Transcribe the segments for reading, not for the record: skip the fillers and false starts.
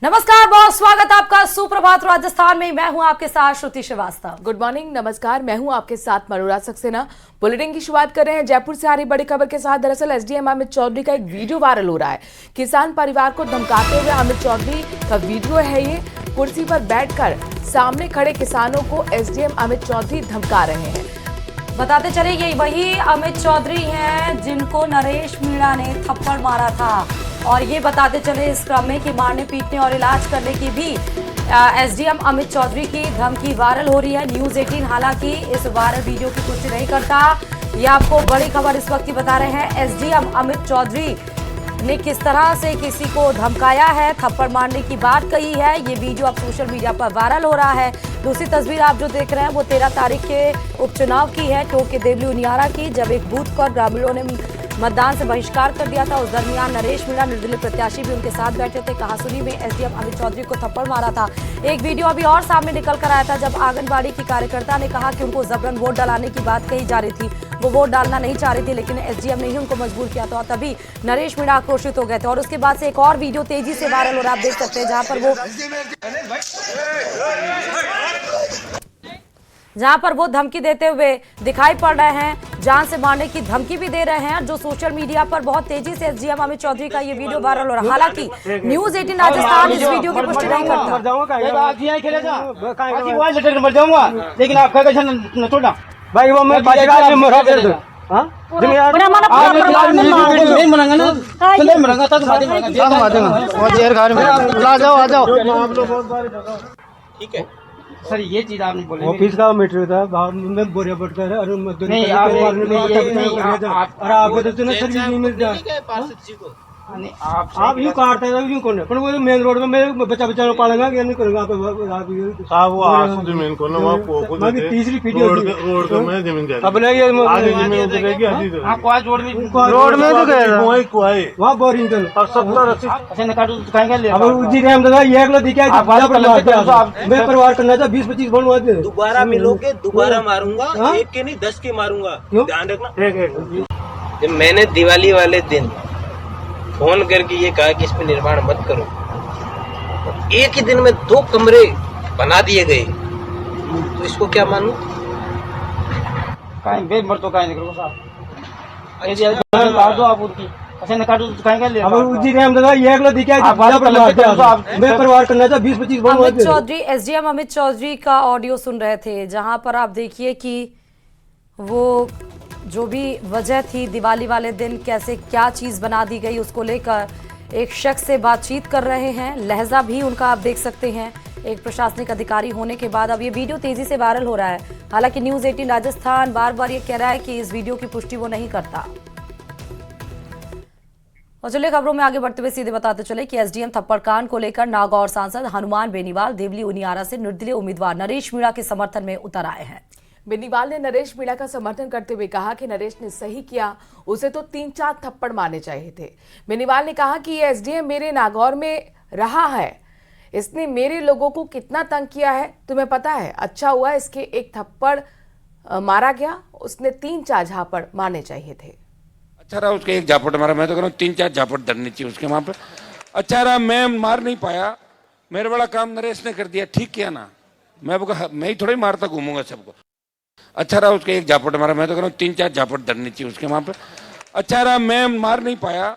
नमस्कार, बहुत स्वागत आपका सुप्रभात राजस्थान में। मैं हूं आपके साथ श्रुति श्रीवास्तव। गुड मॉर्निंग, नमस्कार। मैं हूं आपके साथ मनोराज सक्सेना। बुलेटिन की शुरुआत कर रहे हैं जयपुर से आ रही बड़ी खबर के साथ। दरअसल एसडीएम अमित चौधरी का एक वीडियो वायरल हो रहा है। किसान परिवार को धमकाते हुए अमित चौधरी का वीडियो है ये। कुर्सी पर बैठकर सामने खड़े किसानों को एसडीएम अमित चौधरी धमका रहे हैं। बताते चले ये वही अमित चौधरी हैं जिनको नरेश मीणा ने थप्पड़ मारा था, और ये बताते चले इस क्रम में कि मारने पीटने और इलाज करने की भी एसडीएम अमित चौधरी की धमकी वायरल हो रही है। न्यूज़ 18 हालांकि इस वायरल वीडियो की पुष्टि नहीं करता। ये आपको बड़ी खबर इस वक्त की बता रहे हैं। एसडीएम अमित चौधरी ने किस तरह से किसी को धमकाया है, थप्पड़ मारने की बात कही है। ये वीडियो अब सोशल मीडिया पर वायरल हो रहा है। दूसरी तस्वीर आप जो देख रहे हैं वो 13 तारीख के उपचुनाव की है, टोंक के देवली उनियारा की, जब एक बूथ पर ग्रामीणों ने मतदान से बहिष्कार कर दिया था। उस दरमियान नरेश मीणा निर्दलीय प्रत्याशी भी उनके साथ बैठे थे। कहासुनी में एसडीएम अमित चौधरी को थप्पड़ मारा था। एक वीडियो अभी और सामने निकल कर आया था जब आंगनबाड़ी की कार्यकर्ता ने कहा कि उनको जबरन वोट डलाने की बात कही जा रही थी। वो वोट डालना नहीं चाह रही थी, लेकिन एसडीएम ने ही उनको मजबूर किया था, तभी नरेश मीणा आक्रोशित हो गए थे। और उसके बाद से एक और वीडियो तेजी से वायरल हो रहा है, आप देख सकते हैं, जहां पर वो धमकी देते हुए दिखाई पड़ रहे हैं, जान से मारने की धमकी भी दे रहे हैं, जो सोशल मीडिया पर बहुत तेजी से एसडीएम अमित चौधरी का ये वीडियो वायरल हो रहा है। हालांकि न्यूज़ 18 राजस्थान इस वीडियो की पुष्टि नहीं करता। लेकिन आपका छोड़ा भाई वो मैं ठीक है सर, ये चीज आपने बोली ऑफिस का मैटर था, बाहर में बोरिया पड़ कर नहीं नहीं मिलता। आप यूँ काटते हैं यूँ कौन पर वो मेन रोड में मैं बच्चा पालेगा क्या नहीं करूँगा साहब वो आसू जमीन को ना वहाँ तीसरी वीडियो रोड को मैं जमीन दे अब नहीं जमीन रोड में तो गए वहाँ बोरिंग अब 70-80 अब उसी टाइम दादा ये अगला दिखा मैं परिवार करना था 20-25 बनवा दे। दोबारा मिलोगे दोबारा मारूंगा, एक के नहीं 10 के मारूंगा, ध्यान रखना। जब मैंने दिवाली वाले दिन फोन करके ये कहा कि इसमें निर्माण मत करो, तो एक ही दिन में 2 कमरे बना दिए गए, तो इसको क्या मानूं? अमित चौधरी, एसडीएम अमित चौधरी का ऑडियो सुन रहे थे, जहां पर आप देखिए कि वो जो भी वजह थी दिवाली वाले दिन कैसे क्या चीज़ बना दी गई उसको लेकर एक शख्स से बातचीत कर रहे हैं। लहजा भी उनका आप देख सकते हैं एक प्रशासनिक अधिकारी होने के बाद। अब ये वीडियो तेजी से वायरल हो रहा है। हालांकि न्यूज़ 18 राजस्थान बार बार ये कह रहा है कि इस वीडियो की पुष्टि वो नहीं करता। और चलिए खबरों में आगे बढ़ते हुए सीधे बताते चले कि एसडीएम थप्पड़ कांड को लेकर नागौर सांसद हनुमान बेनीवाल देवली उनियारा से निर्दलीय उम्मीदवार नरेश मीणा के समर्थन में उतर आए हैं। बेनीवाल ने नरेश मीणा का समर्थन करते हुए कहा कि नरेश ने सही किया, उसे तो 3-4 थप्पड़ मारने चाहिए थे। बेनीवाल ने कहा कि ये एसडीएम मेरे नागौर में रहा है, इसने मेरे लोगों को कितना तंग किया है तुम्हें पता है। अच्छा हुआ इसके एक थप्पड़ मारा गया, उसने 3-4 झापड़ मारने चाहिए थे। अच्छा रहा उसके एक झापड़ मारा, मैं तो कह रहा हूँ 3-4 झापड़ धरनी चाहिए उसके वहां पे। अच्छा रहा मैं मार नहीं पाया, मेरे बड़ा काम नरेश ने कर दिया, ठीक किया ना। मैं ही थोड़ा ही मारता घूमूंगा सबको। अच्छा रहा उसके एक झापड़ मारा, मैं तो कह रहा हूँ 3-4 झापड़ धरनी चाहिए उसके वहां पे। अच्छा रहा मैं मार नहीं पाया,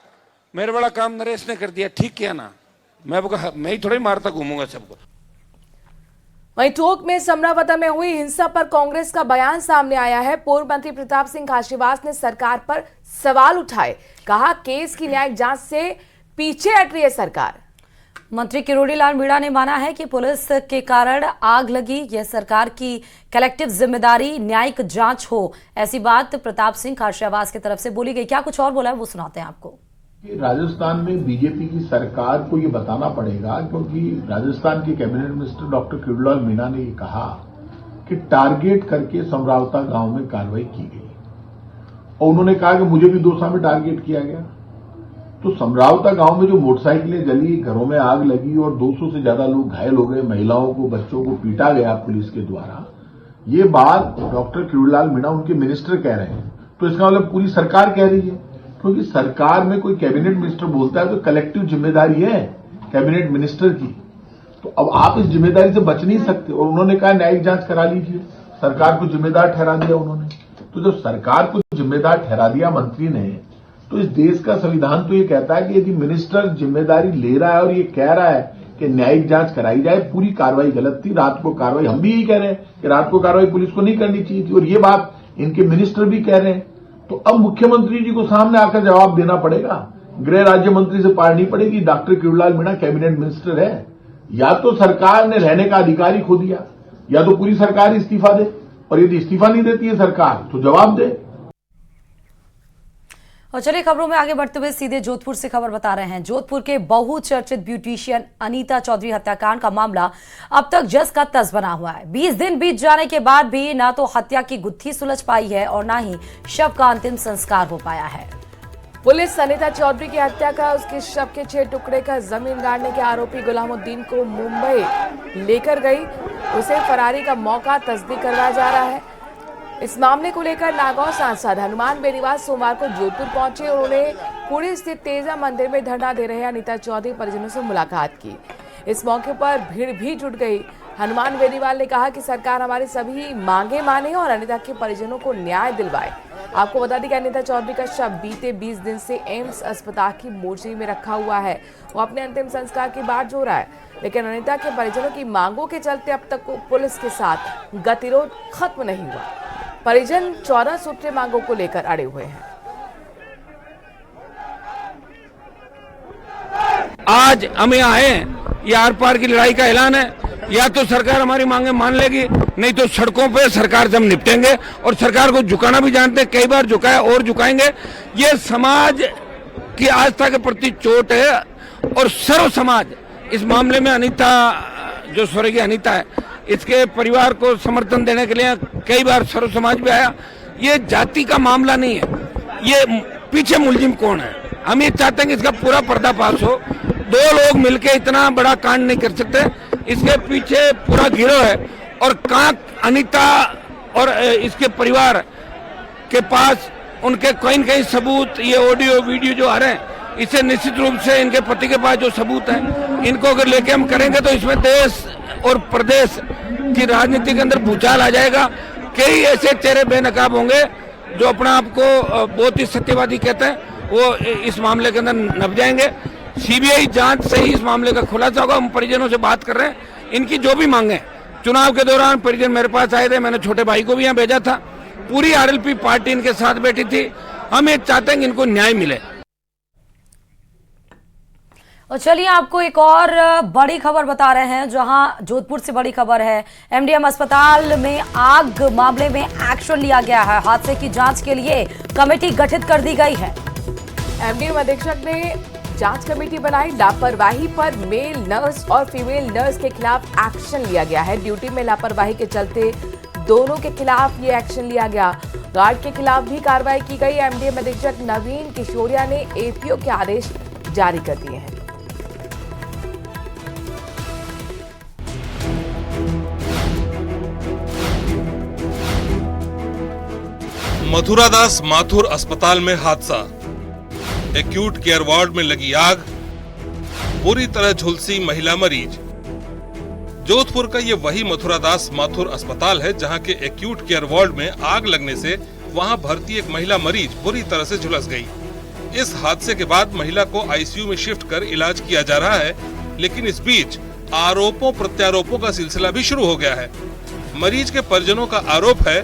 मेरे बड़ा काम नरेश ने कर दिया, ठीक किया ना। मैं ही थोड़ा ही मारता घूमूंगा सबको। वहीं टोंक में समरावता में हुई हिंसा पर कांग्रेस का बयान सामने आया है। पूर्व मंत्री प्रताप सिंह खाचरियावास ने सरकार पर सवाल उठाए, कहा केस की न्यायिक जांच से पीछे हट रही है सरकार। मंत्री किरोड़ी लाल मीणा ने माना है कि पुलिस के कारण आग लगी, यह सरकार की कलेक्टिव जिम्मेदारी, न्यायिक जांच हो, ऐसी बात प्रताप सिंह खाचरियावास की तरफ से बोली गई। क्या कुछ और बोला है वो सुनाते हैं आपको। राजस्थान में बीजेपी की सरकार को ये बताना पड़ेगा, क्योंकि राजस्थान के cabinet minister doctor Kirodilal Meena ने ये कहा कि टारगेट करके समरावता गांव में कार्रवाई की गई, और उन्होंने कहा कि मुझे भी दौसा में टारगेट किया गया। तो समरावता गांव में जो मोटरसाइकिलें जली, घरों में आग लगी और 200 से ज्यादा लोग घायल हो गए, महिलाओं को बच्चों को पीटा गया पुलिस के द्वारा, ये बात डॉक्टर किरोड़ीलाल मीणा उनके मिनिस्टर कह रहे हैं। तो इसका मतलब पूरी सरकार कह रही है, क्योंकि सरकार में कोई कैबिनेट मिनिस्टर बोलता है तो कलेक्टिव जिम्मेदारी है कैबिनेट मिनिस्टर की, तो अब आप इस जिम्मेदारी से बच नहीं सकते। और उन्होंने कहा न्यायिक जांच करा लीजिए, सरकार को जिम्मेदार ठहरा दिया उन्होंने। तो जब सरकार को जिम्मेदार ठहरा दिया मंत्री ने, तो इस देश का संविधान तो ये कहता है कि यदि मिनिस्टर जिम्मेदारी ले रहा है और ये कह रहा है कि न्यायिक जांच कराई जाए, पूरी कार्रवाई गलत थी, रात को कार्रवाई, हम भी यही कह रहे हैं कि रात को कार्रवाई पुलिस को नहीं करनी चाहिए थी, और ये बात इनके मिनिस्टर भी कह रहे हैं। तो अब मुख्यमंत्री जी को सामने आकर जवाब देना पड़ेगा, गृह राज्य मंत्री से पाड़नी पड़ेगी। Doctor Kirodilal Meena cabinet minister है, या तो सरकार ने रहने का अधिकार ही खो दिया, या तो पूरी सरकार इस्तीफा दे, और यदि इस्तीफा नहीं देती है सरकार तो जवाब दे। और चलिए खबरों में आगे बढ़ते हुए सीधे जोधपुर से खबर बता रहे हैं। जोधपुर के बहुचर्चित ब्यूटिशियन अनीता चौधरी हत्याकांड का मामला अब तक जस का तस बना हुआ है। 20 दिन बीत जाने के बाद भी ना तो हत्या की गुत्थी सुलझ पाई है और ना ही शव का अंतिम संस्कार हो पाया है। पुलिस अनीता चौधरी की हत्या का उसके शव के 6 टुकड़े का जमीन गाड़ने के आरोपी गुलामुद्दीन को मुंबई लेकर गई। उसे फरारी का मौका तस्दीक करवाया जा रहा है। इस मामले को लेकर नागौर सांसद हनुमान बेनीवाल सोमवार को जोधपुर पहुंचे और उन्होंने पुरी स्थित तेजा मंदिर में धरना दे रहे अनीता चौधरी परिजनों से मुलाकात की। इस मौके पर भीड़ भी जुट गई। हनुमान बेनीवाल ने कहा कि सरकार हमारी सभी मांगे माने और अनीता के परिजनों को न्याय दिलवाए। आपको बता दें कि अनीता चौधरी का शव बीते 20 दिन से एम्स अस्पताल की मोर्चरी में रखा हुआ है। वो अपने अंतिम संस्कार की बाट जो रहा है, लेकिन अनीता के परिजनों की मांगों के चलते अब तक पुलिस के साथ गतिरोध खत्म नहीं हुआ। परिजन 14 सूत्रीय मांगों को लेकर अड़े हुए हैं। आज हम यहाँ आए, ये आर पार की लड़ाई का ऐलान है। या तो सरकार हमारी मांगे मान लेगी, नहीं तो सड़कों पे सरकार से हम निपटेंगे। और सरकार को झुकाना भी जानते हैं, कई बार झुकाया और झुकाएंगे। ये समाज की आस्था के प्रति चोट है और सर्व समाज इस मामले में अनीता, जो स्वर्गीय अनीता है, इसके परिवार को समर्थन देने के लिए कई बार सर्व समाज भी आया। ये जाति का मामला नहीं है, ये पीछे मुलजिम कौन है। हम ये चाहते हैं कि इसका पूरा पर्दाफाश हो। 2 लोग मिलकर इतना बड़ा कांड नहीं कर सकते, इसके पीछे पूरा गिरोह है। और कहाँ अनीता और इसके परिवार के पास उनके कहीं न कहीं सबूत, ये ऑडियो वीडियो जो आ रहे हैं, इससे निश्चित रूप से इनके पति के पास जो सबूत है, इनको अगर लेके हम करेंगे तो इसमें देश और प्रदेश की राजनीति के अंदर भूचाल आ जाएगा। कई ऐसे चेहरे बेनकाब होंगे जो अपना आप को बहुत ही सत्यवादी कहते हैं, वो इस मामले के अंदर नप जाएंगे। सीबीआई जांच से ही इस मामले का खुलासा होगा। हम परिजनों से बात कर रहे हैं, इनकी जो भी मांगे। चुनाव के दौरान परिजन मेरे पास आए थे, मैंने छोटे भाई को भी यहाँ भेजा था, पूरी आरएलपी पार्टी इनके साथ बैठी थी। हम ये चाहते हैं कि इनको न्याय मिले। और चलिए आपको एक और बड़ी खबर बता रहे हैं, जहां जोधपुर से बड़ी खबर है। एमडीएम अस्पताल में आग मामले में एक्शन लिया गया है। हादसे की जांच के लिए कमेटी गठित कर दी गई है। एमडीएम अधीक्षक ने जांच कमेटी बनाई। लापरवाही पर मेल नर्स और फीमेल नर्स के खिलाफ एक्शन लिया गया है। ड्यूटी में लापरवाही के चलते दोनों के खिलाफ ये एक्शन लिया गया। गार्ड के खिलाफ भी कार्रवाई की गई। एमडीएम अधीक्षक नवीन किशोरिया ने एपीओ के आदेश जारी कर दिए हैं। मथुरादास माथुर अस्पताल में हादसा, एक्यूट केयर वार्ड में लगी आग, बुरी तरह झुलसी महिला मरीज। जोधपुर का ये वही मथुरादास माथुर अस्पताल है जहां के एक्यूट केयर वार्ड में आग लगने से वहां भर्ती एक महिला मरीज बुरी तरह से झुलस गई। इस हादसे के बाद महिला को आईसीयू में शिफ्ट कर इलाज किया जा रहा है, लेकिन इस बीच आरोपों प्रत्यारोपों का सिलसिला भी शुरू हो गया है। मरीज के परिजनों का आरोप है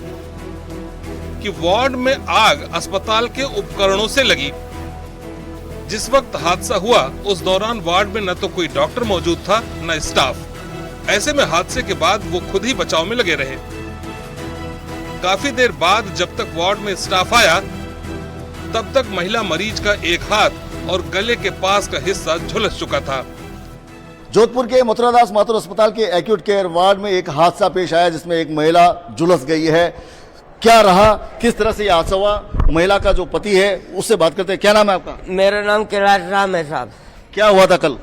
कि वार्ड में आग अस्पताल के उपकरणों से लगी। जिस वक्त हादसा हुआ उस दौरान वार्ड में न तो कोई डॉक्टर मौजूद था न स्टाफ। ऐसे में हादसे के बाद वो खुद ही बचाव में लगे रहे। काफी देर बाद जब तक वार्ड में स्टाफ आया तब तक महिला मरीज का एक हाथ और गले के पास का हिस्सा झुलस चुका था। जोधपुर के मथुरादास माथुर अस्पताल के एक्यूट केयर वार्ड में एक हादसा पेश आया जिसमें एक महिला झुलस गई है। क्या रहा, किस तरह से यह हादसा हुआ, महिला का जो पति है उससे बात करते हैं। क्या नाम है आपका? मेरा नाम कैलाश राम है साहब। क्या हुआ था कल?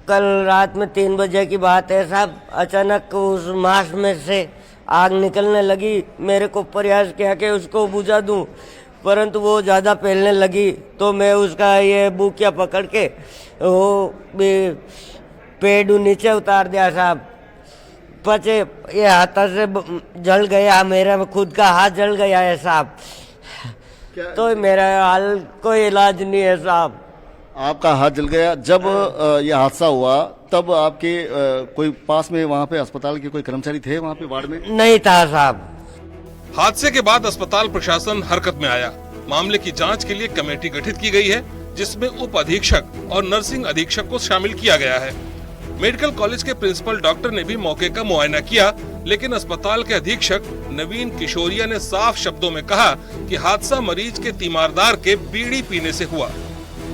कल रात में 3 बजे की बात है साहब। अचानक उस मास्क में से आग निकलने लगी। मेरे को प्रयास किया कि उसको बुझा दूं, परंतु वो ज़्यादा फैलने लगी तो मैं उसका ये बुकिया पकड़ के वो पेड़ नीचे उतार दिया साहब। पचे ये हाथ से जल गया, मेरा खुद का हाथ जल गया है साहब। तो मेरा हाल कोई इलाज नहीं है साहब। आपका हाथ जल गया। जब यह हादसा हुआ तब आपके कोई पास में वहाँ पे अस्पताल के कोई कर्मचारी थे वहाँ पे वार्ड में? नहीं था साहब। हादसे के बाद अस्पताल प्रशासन हरकत में आया। मामले की जांच के लिए कमेटी गठित की गई है, जिसमें उप अधीक्षक और नर्सिंग अधीक्षक को शामिल किया गया है। मेडिकल कॉलेज के प्रिंसिपल डॉक्टर ने भी मौके का मुआयना किया, लेकिन अस्पताल के अधीक्षक नवीन किशोरिया ने साफ शब्दों में कहा कि हादसा मरीज के तीमारदार के बीड़ी पीने से हुआ।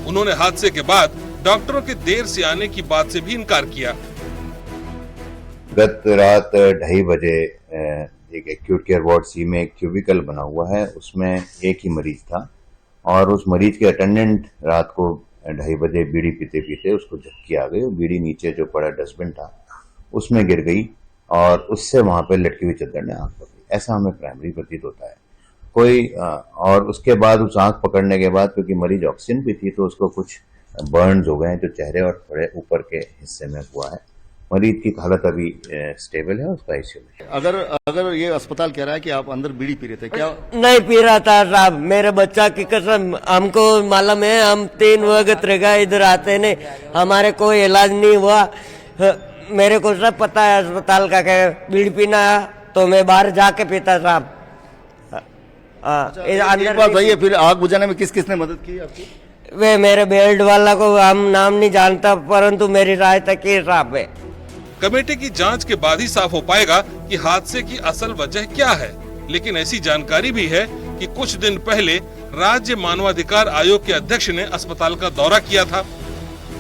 उन्होंने हादसे के बाद डॉक्टरों के देर से आने की बात से भी इनकार किया। गत रात 2:30 बजे एक एक्यूट केयर वार्ड सी में एक क्यूबिकल बना हुआ है, उसमें एक ही मरीज था और उस मरीज के अटेंडेंट रात को 2:30 बजे बीड़ी पीते पीते उसको झपकी आ गई। बीड़ी नीचे जो पड़ा डस्टबिन था उसमें गिर गई और उससे वहां पे लटकी हुई चद्दर ने आंख पकड़ी। ऐसा हमें प्राइमरी प्रतीत होता है। और उसके बाद उस आंख पकड़ने के बाद क्योंकि मरीज ऑक्सीजन भी थी तो उसको कुछ बर्न्स हो गए जो चेहरे और थोड़े ऊपर के हिस्से में हुआ है। मरीज की हालत अभी स्टेबल है, उसका आईसीयू में। अगर ये अस्पताल कह रहा है कि आप अंदर बीड़ी पी रहे थे, क्या? नहीं पी रहा था साहब, मेरे बच्चा की कसम। हमको मालूम है, हम 3 वक्त रह गए इधर आते ने, हमारे कोई इलाज नहीं हुआ। मेरे को सब पता है अस्पताल का, क्या बीड़ी पीना तो मैं बाहर जाके पीता साहब। एक बात बताइए, फिर आग बुझाने में किस किसने मदद की आपकी? वे मेरे बेल्ट वाला को हम नाम नहीं जानता, परंतु मेरी सहायता की साहब है। कमेटी की जांच के बाद ही साफ हो पाएगा कि हादसे की असल वजह क्या है। लेकिन ऐसी जानकारी भी है कि कुछ दिन पहले राज्य मानवाधिकार आयोग के अध्यक्ष ने अस्पताल का दौरा किया था।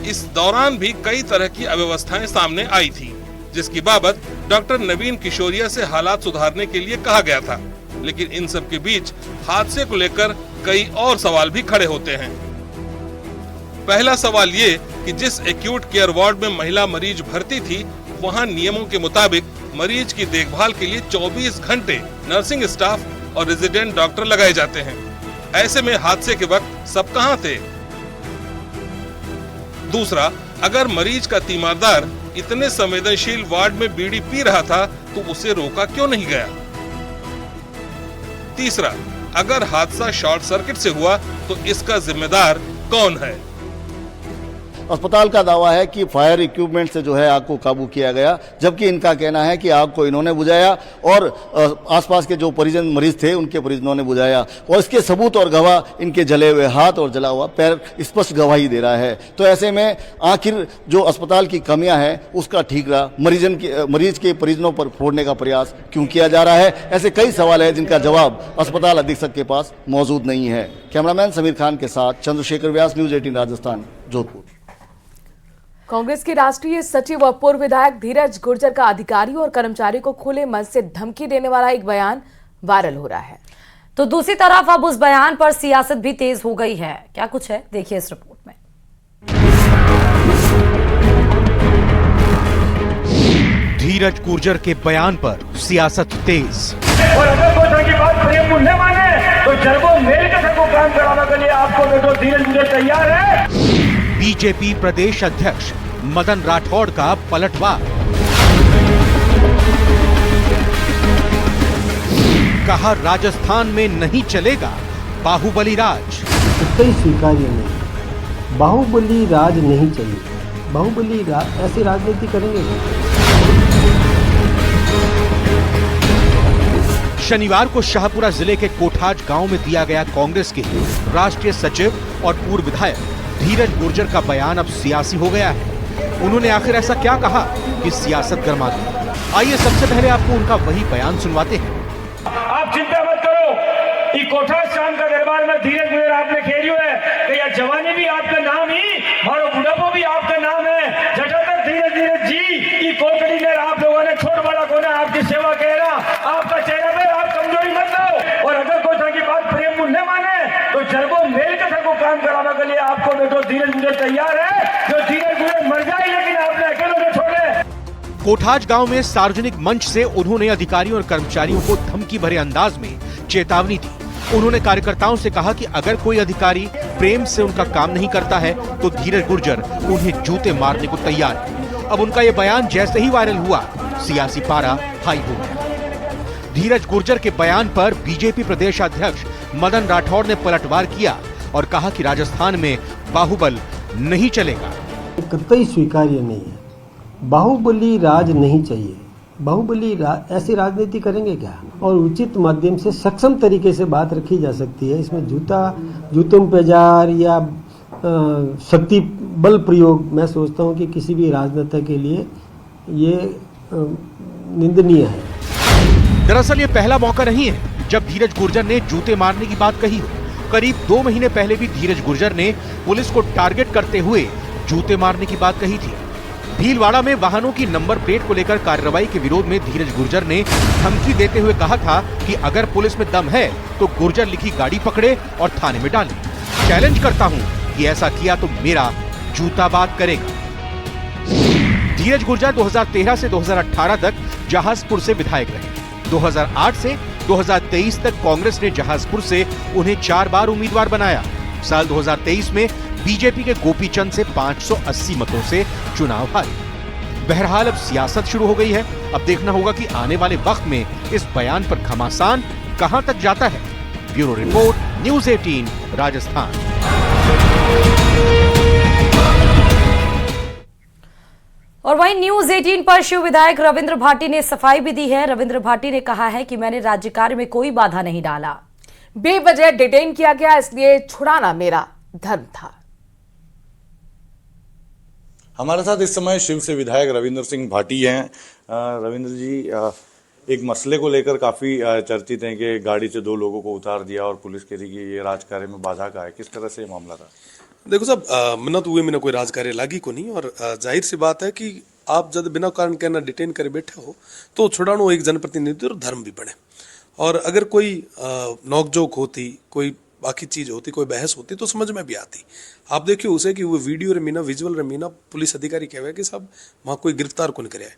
इस दौरान भी कई तरह की अव्यवस्थाएं सामने आई थी, जिसकी बाबत डॉक्टर नवीन किशोरिया से हालात सुधारने के लिए कहा गया था। लेकिन इन सब के बीच हादसे को लेकर कई और सवाल भी खड़े होते हैं। पहला सवाल ये कि जिस एक्यूट केयर वार्ड में महिला मरीज भर्ती थी, वहां नियमों के मुताबिक मरीज की देखभाल के लिए 24 घंटे नर्सिंग स्टाफ और रेजिडेंट डॉक्टर लगाए जाते हैं। ऐसे में हादसे के वक्त सब कहां थे? दूसरा, अगर मरीज का तीमारदार इतने संवेदनशील वार्ड में बीड़ी पी रहा था तो उसे रोका क्यों नहीं गया? तीसरा, अगर हादसा शॉर्ट सर्किट से हुआ तो इसका जिम्मेदार कौन है? अस्पताल का दावा है कि फायर इक्विपमेंट से जो है आग को काबू किया गया, जबकि इनका कहना है कि आग को इन्होंने बुझाया और आसपास के जो परिजन मरीज थे उनके परिजनों ने बुझाया। और इसके सबूत और गवाह इनके जले हुए हाथ और जला हुआ पैर स्पष्ट गवाही दे रहा है। तो ऐसे में आखिर जो अस्पताल की कमियां हैं उसका ठीकरा मरीज के परिजनों पर फोड़ने का प्रयास क्यों किया जा रहा है? ऐसे कई सवाल है जिनका जवाब अस्पताल अधीक्षक के पास मौजूद नहीं है। कैमरामैन समीर खान के साथ चंद्रशेखर व्यास, न्यूज 18 राजस्थान, जोधपुर। कांग्रेस के राष्ट्रीय सचिव और पूर्व विधायक धीरज गुर्जर का अधिकारी और कर्मचारी को खुले मन से धमकी देने वाला एक बयान वायरल हो रहा है। तो दूसरी तरफ अब उस बयान पर सियासत भी तेज हो गई है। क्या कुछ है, देखिए इस रिपोर्ट में। धीरज गुर्जर के बयान पर सियासत तेज। और अगर कोई की बात प्रेम न माने तो जर्गो मेल के सबको काम कराने के लिए आपको देखो धीरज गुर्जर तैयार है। बीजेपी प्रदेश अध्यक्ष मदन राठौड़ का पलटवार। कहा राजस्थान में नहीं चलेगा बाहुबली राज। कई स्वीकार्य नहीं, बाहुबली राज नहीं चाहिए। बाहुबली राज ऐसी राजनीति करेंगे। शनिवार को शाहपुरा जिले के कोठाज गांव में दिया गया कांग्रेस के राष्ट्रीय सचिव और पूर्व विधायक धीरज गुर्जर का बयान अब सियासी हो गया है। उन्होंने आखिर ऐसा क्या कहा कि सियासत गर्मा गई? आइए सबसे पहले आपको उनका वही बयान सुनवाते हैं। आप चिंता मत करो, ये कोठाज शाम का दरबार में धीरज गुर्जर आपने खेलियो है कि यह जवानी भी आपका नाम ही, मारो बुढ़ापो भी आपका नाम है। जटा तक धीरज जी ये कोकड़ी में आप लोगों ने छोड़ बड़ा कोना आपकी सेवा कह रहा, आपका चेहरा पे आप कमजोरी मत लो। और अगर कोई की बात प्रेम न माने तो जर्गो मेल के सबको काम कराने के लिए आपको देखो धीरज गुर्जर तैयार है। जो धीरज गुर्जर मर जाए लेकिन आपने अकेले में छोड़े। कोठाज गांव में सार्वजनिक मंच से उन्होंने अधिकारियों और कर्मचारियों को धमकी भरे अंदाज में चेतावनी दी। उन्होंने कार्यकर्ताओं से कहा कि अगर कोई अधिकारी प्रेम से उनका काम नहीं करता है तो धीरज गुर्जर उन्हें जूते मारने को तैयार है। अब उनका ये बयान जैसे ही वायरल हुआ, सियासी पारा हाई हो गया। धीरज गुर्जर के बयान पर बीजेपी प्रदेश अध्यक्ष मदन राठौड़ ने पलटवार किया और कहा कि राजस्थान में बाहुबल नहीं चलेगा। कतई स्वीकार्य नहीं है। बाहुबली राज नहीं चाहिए। बाहुबली ऐसी राजनीति करेंगे क्या? और उचित माध्यम से सक्षम तरीके से बात रखी जा सकती है। इसमें जूतों पे जार या शक्ति बल प्रयोग, मैं सोचता हूं कि किसी भी राजनेता के लिए ये निंदनीय है। दरअसल ये पहला मौका नहीं है जब धीरज गुर्जर ने जूते मारने की बात कही हो। करीब 2 महीने पहले भी धीरज गुर्जर ने पुलिस को टारगेट करते हुए जूते मारने की बात कही थी। भीलवाड़ा में वाहनों की नंबर प्लेट को लेकर कार्रवाई के विरोध में धीरज गुर्जर ने धमकी देते हुए कहा था कि अगर पुलिस में दम है तो गुर्जर लिखी गाड़ी पकड़े और थाने में डाले। चैलेंज करता हूं कि ऐसा किया तो मेरा जूता बात करेगा। धीरज गुर्जर 2013 से 2018 तक जहाजपुर से विधायक रहे। 2008 से 2023 तक कांग्रेस ने जहाजपुर से उन्हें 4 बार उम्मीदवार बनाया। साल 2023 में बीजेपी के गोपीचंद से 580 मतों से चुनाव हारे। बहरहाल अब सियासत शुरू हो गई है। अब देखना होगा कि आने वाले वक्त में इस बयान पर घमासान कहां तक जाता है। Bureau report, news 18 Rajasthan. और वहीं न्यूज़ 18 पर शिव विधायक रविंद्र भाटी ने सफाई भी दी है। रविंद्र भाटी ने कहा है कि मैंने राज्य कार्य में कोई बाधा नहीं डाला। बेवजह डिटेन किया गया, इसलिए छुड़ाना मेरा धर्म था। हमारे साथ इस समय शिव से विधायक रविंद्र सिंह भाटी हैं। रविंद्र जी, एक मसले को लेकर काफी चर्चित हैं कि गाड़ी से 2 लोगों को उतार दिया और पुलिस कह रही कि ये राजकार्य में बाधा का है। किस तरह से ये मामला था? देखो साहब, मिन्नत हुए मैंने कोई राजकार्य लागी को नहीं, और जाहिर सी बात है कि आप जब बिना कारण के ना डिटेन करे बैठे हो तो छुड़ानो एक जनप्रतिनिधि और धर्म भी बने। और अगर कोई नोकझोंक होती, कोई बाकी चीज होती, कोई बहस होती तो समझ में भी आती। आप देखिए उसे कि वो वीडियो रमीना, विजुअल रमीना, पुलिस अधिकारी कहे कि साहब वहाँ कोई गिरफ्तार कौन करे।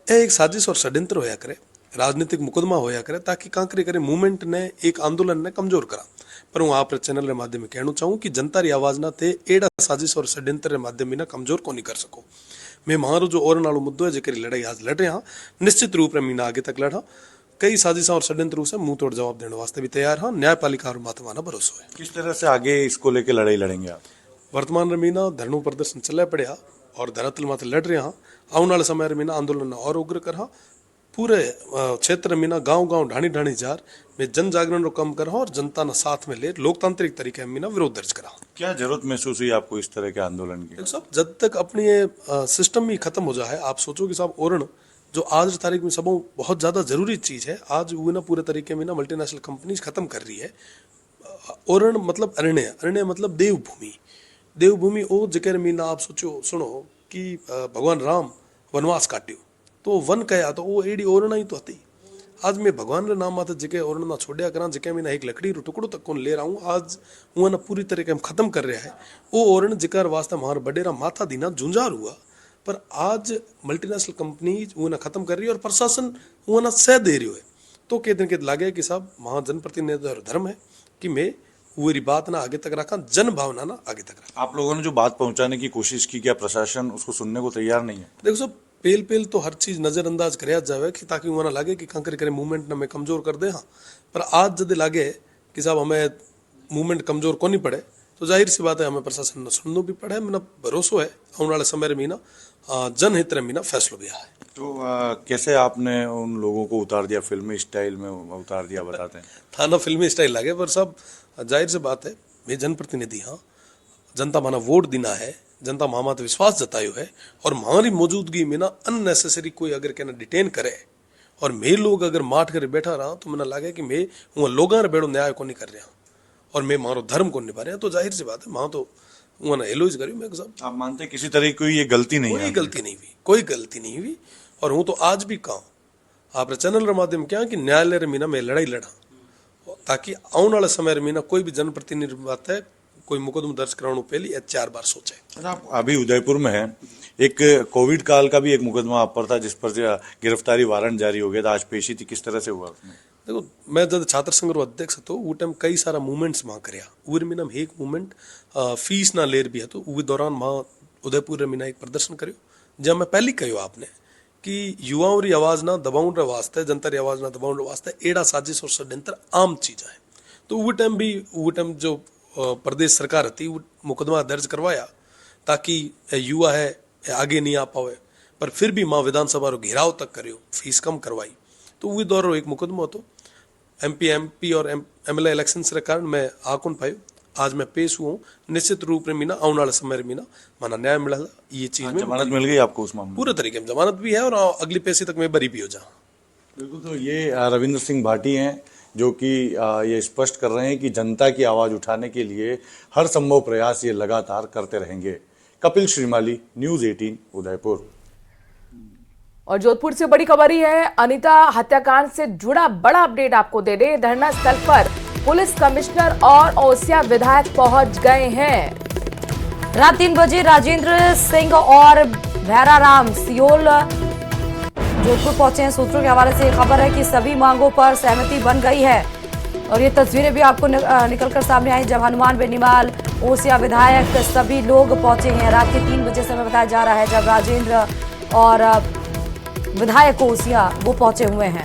एक साजिश और षड्यंत्र होया करे, राजनीतिक मुकदमा होया करे, ताकि कांकरे करे मूवमेंट ने, एक आंदोलन ने कमजोर करा। पर हूँ आप चैनल के माध्यम में कहना चाहूँ कि जनता री आवाज ना थे एड़ा साजिश और षड्यंत्र के माध्यम में कमजोर को नहीं कर सको। मैं मारो जो और नालो मुद्दो है जेकरी लड़ाई आज लड़ रहे हाँ, निश्चित रूप में मीना आगे तक लड़ा। कई साजिशा और षड्यंत्र से मुंह तोड़ जवाब देने वास्ते भी तैयार हाँ। न्यायपालिका और मातवाना भरोसा है। किस तरह से आगे इसको लेकर लड़ाई लड़ेंगे आप? वर्तमान रमीना धरणों प्रदर्शन चले पड़े और धरातल माते लड़ रहे हाँ। आने वाले समय रमीना आंदोलन और उग्र कर हाँ। पूरे क्षेत्र में गांव गांव ढाणी ढाणी जार में जन जागरण रो कम कर और जनता ना साथ में ले लोकतांत्रिक तरीके में विरोध दर्ज करा। क्या जरूरत महसूस हुई आपको इस तरह के आंदोलन की? साहब, जब तक अपनी ये सिस्टम ही खत्म हो जाए, आप सोचो कि साहब ओरण जो आज तारीख में सब बहुत ज्यादा जरूरी चीज है, आज वो ना पूरे तरीके में ना मल्टीनेशनल कंपनीज खत्म कर रही है। ओरण मतलब अरण्य, अरण्य मतलब देवभूमि। देवभूमि वो जगह में ना आप सोचो सुनो कि भगवान राम वनवास काट्यो तो वन कया तो वो एडी ओरणा ही तो थी। आज मैं भगवान रे नाम माते जगह ओरण ना छोड़िया करा, जगह में ना एक लकड़ी रो टुकड़ो तक कौन ले रहा हूँ, आज वो ना पूरी तरीके हम खत्म कर रहा है। वो ओरण जिकर वास्ते हमारा बडेरा माथा दीना झुंझार हुआ, पर आज मल्टीनेशनल कंपनी वो ना खत्म कर रही है और प्रशासन वो ना सह दे रही है। तो कह दिन के लागे कि साहब वहाँ जनप्रतिनिधि और धर्म है कि मैं वो बात ना आगे तक रखा, जन भावना ना आगे तक रखा। आप लोगों ने जो बात पहुंचाने की कोशिश की, क्या प्रशासन उसको सुनने को तैयार नहीं है? देखो साहब, पेल तो हर चीज नजरअंदाज कराया जावे कि ताकि वो ना लगे कि कंकर करे मूवमेंट ना में कमजोर कर दे हाँ। पर आज जब लागे कि साहब हमें मूवमेंट कमजोर को नहीं पड़े तो जाहिर सी बात है हमें प्रशासन ने सुनना भी पड़े। मेरा भरोसा है आने वाले समय में ना जनहित में ना फैसला भी है। तो कैसे आपने उन लोगों को उतार दिया, फिल्मी स्टाइल में उतार दिया, बताते हैं? थाना फिल्मी स्टाइल लगे, पर सब जाहिर सी बात है मैं जनप्रतिनिधि हाँ, जनता माना वोट देना है, जनता मामा तो विश्वास जतायो है और हमारी मौजूदगी में ना अननेसेसरी कोई अगर कहना डिटेन करे और मैं लोग अगर माठ कर बैठा रहा तो मैंने लगे कि मैं वहाँ लोगों रे बेड़ो न्याय को नहीं कर रहा और मैं मारो धर्म को निभा रहा। तो जाहिर सी बात है वहाँ तो वहाँ ना एलोज करी। मैं साहब आप मानते हैं किसी तरह की ये गलती नहीं है? कोई गलती नहीं हुई, कोई गलती नहीं हुई। और हूँ तो आज भी कहूँ आप चैनल माध्यम क्या कि न्यायालय रे मीना में लड़ाई लड़ा ताकि आने वाले समय में ना कोई भी जनप्रतिनिधि बात है कोई मुकदमा दर्ज कराने पहले 4 बार सोचे। आप अभी उदयपुर में है, एक कोविड काल का भी एक मुकदमा आप पर था जिस पर गिरफ्तारी वारंट जारी हो गया था, आज पेशी थी, किस तरह से हुआ उसमें? देखो मैं जब छात्र संघ रो अध्यक्ष હતો वो टाइम कई सारा मूवमेंट्स मां करया उर मीना में एक मूवमेंट फीस ना लेर भी હતો वो दौरान मां उदयपुर मीना एक प्रदर्शन करियो जब मैं पहली कहो आपने कि युवाओं री आवाज ना दबाउण रे वास्ते जनता री आवाज ना दबाउण रे वास्ते एड़ा साजिश और षड्यंत्र आम चीज है। तो वो टाइम जो प्रदेश सरकार थी वो मुकदमा दर्ज करवाया ताकि युवा है आगे नहीं आ पावे, पर फिर भी मां विधानसभा रो घेराव तक करियो, फीस कम करवाई। तो वो दौर एक मुकदमो હતો एमपी और एमएलए इलेक्शन रे कारण मैं आ कोन पायो। आज मैं पेश हुआ हूँ, निश्चित रूप में मीना आने वाले समय मीना माना न्याय मिला ये चीज में जमानत मिल गई आपको उस मामले पूरे तरीके में जमानत भी है और अगली पैसे तक मैं बरी भी हो जाऊँ। बिल्कुल। तो ये रविंद्र सिंह भाटी हैं जो कि ये स्पष्ट कर रहे हैं कि जनता की आवाज उठाने के लिए हर संभव प्रयास ये लगातार करते रहेंगे। कपिल श्रीमाली, न्यूज़ 18 उदयपुर। और जोधपुर से बड़ी खबर ही है, अनीता हत्याकांड से जुड़ा बड़ा अपडेट आपको दे रहे। धरना स्थल पर पुलिस कमिश्नर और ओसिया विधायक पहुंच गए हैं। रात 3 बजे राजेंद्र सिंह और भैराराम सियोल जोधपुर पहुंचे हैं। सूत्रों के हवाले से खबर है कि सभी मांगों पर सहमति बन गई है और ये तस्वीरें भी आपको निकलकर सामने आई जब हनुमान बेनीवाल, ओसिया विधायक सभी लोग पहुंचे हैं। रात के 3 बजे समय बताया जा रहा है जब राजेंद्र और विधायक ओसिया वो पहुंचे हुए हैं।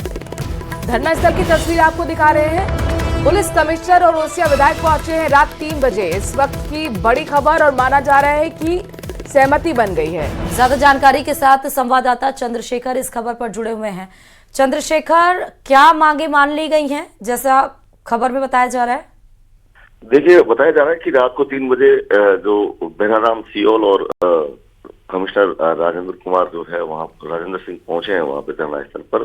धरना स्थल की तस्वीर आपको दिखा रहे हैं। पुलिस कमिश्नर और ओसिया विधायक पहुंचे हैं रात 3 बजे। इस वक्त की बड़ी खबर और माना जा रहा है कि सहमति बन गई है। ज्यादा जानकारी के साथ संवाददाता चंद्रशेखर इस खबर पर जुड़े हुए हैं। चंद्रशेखर, क्या मांगे मान ली गई हैं जैसा खबर में बताया जा रहा है? देखिए, बताया जा रहा है कि रात को 3 बजे जो भैराराम सियोल और कमिश्नर राजेंद्र कुमार जो है वहाँ राजेंद्र सिंह पहुंचे हैं वहाँ पे धरना स्थल पर।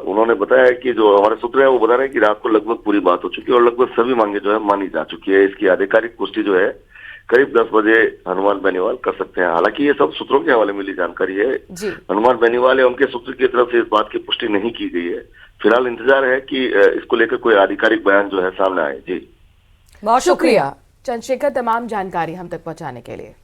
उन्होंने बताया कि जो हमारे सूत्र है वो बता रहे हैं कि रात को लगभग पूरी बात हो चुकी है और लगभग सभी मांगे जो है मानी जा चुकी है। इसकी आधिकारिक पुष्टि जो है करीब 10 बजे हनुमान बेनीवाल कर सकते हैं। हालांकि ये सब सूत्रों के हवाले मिली जानकारी है। हनुमान बेनीवाल या उनके सूत्र की तरफ से इस बात की पुष्टि नहीं की गई है। फिलहाल इंतजार है कि इसको लेकर कोई आधिकारिक बयान जो है सामने आए। जी बहुत शुक्रिया चंद्रशेखर तमाम जानकारी हम तक पहुंचाने के लिए।